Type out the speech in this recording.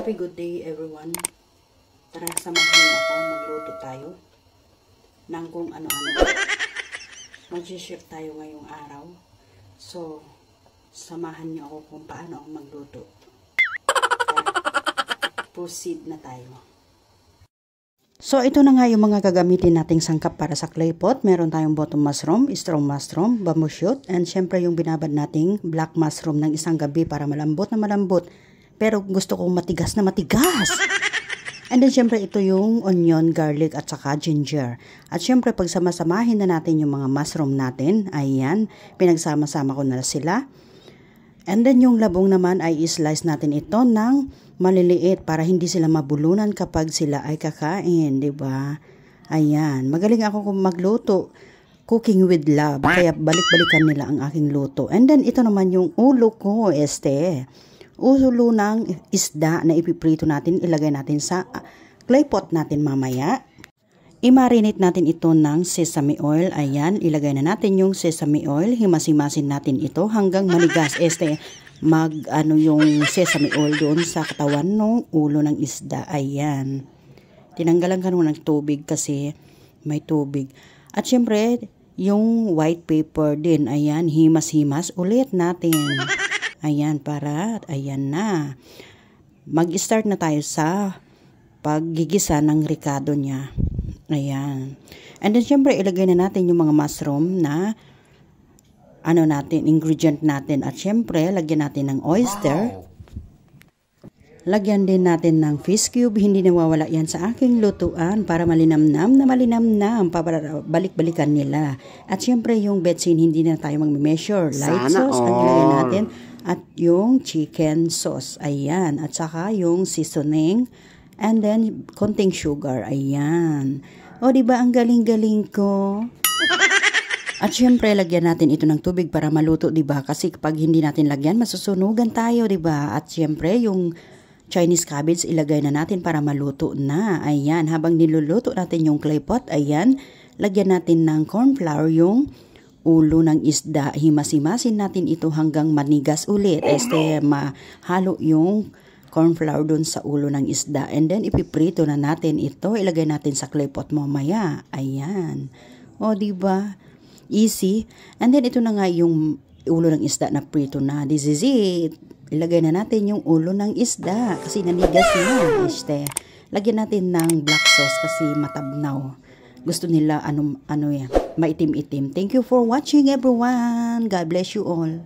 Happy good day everyone. Tara, samahan niyo ako, magluto tayo ng kung ano-ano. Mag-share tayo ngayong araw. So, samahan niyo ako kung paano ako magluto. Kaya, proceed na tayo. So, ito na nga yung mga gagamitin nating sangkap para sa clay pot. Meron tayong bottom mushroom, straw mushroom, bamboo shoot, and syempre yung binabad nating black mushroom ng isang gabi para malambot na malambot. Pero gusto kong matigas na matigas. And then syempre ito yung onion, garlic at saka ginger. At syempre pag samasamahin na natin yung mga mushroom natin, ayan, pinagsama-sama ko na sila. And then yung labong naman ay i-slice natin ito ng maliliit para hindi sila mabulunan kapag sila ay kakain, di ba? Ayan, magaling ako kung magluto. Cooking with love. Kaya balik-balikan nila ang aking luto. And then ito naman yung ulo ko, ulo ng isda na ipiprito natin, ilagay natin sa clay pot natin mamaya. I-marinate natin ito ng sesame oil. Ayan, ilagay na natin yung sesame oil. Himas-himasin natin ito hanggang manigas. Yung sesame oil doon sa katawan ng ulo ng isda. Ayan. Tinanggalan ka ng tubig kasi may tubig. At syempre, yung white paper din. Ayan, himas-himas ulit natin. Ayan, ayan na. Mag-start na tayo sa paggigisa ng ricado niya. Ayan. And then, syempre, ilagay na natin yung mga mushroom na ingredient natin. At syempre, lagyan natin ng oyster. Wow. Lagyan din natin ng fish cube. Hindi nawawala yan sa aking lutuan para malinamnam. Para balik-balikan nila. At syempre, yung betsin, hindi na tayo mag-measure. Light sauce, ang ilagay natin. At yung chicken sauce. Ayan. At saka yung seasoning. And then, konting sugar. Ayan. O, diba ang galing-galing ko? At syempre, lagyan natin ito ng tubig para maluto, diba? Kasi kapag hindi natin lagyan, masusunugan tayo, diba? At syempre, yung Chinese cabbage, ilagay na natin para maluto na. Ayan. Habang niluluto natin yung clay pot, ayan, lagyan natin ng corn flour yung ulo ng isda. Himas-himasin natin ito hanggang manigas ulit. Mahalo yung corn flour dun sa ulo ng isda. And then, ipiprito na natin ito. Ilagay natin sa clay pot mamaya. Ayan. O, diba? Easy. And then, ito na nga yung ulo ng isda na prito na. This is it. Ilagay na natin yung ulo ng isda. Kasi nanigas na. Lagyan natin ng black sauce kasi matabnaw. Gusto nila yan, maitim-itim. Thank you for watching everyone. God bless you all.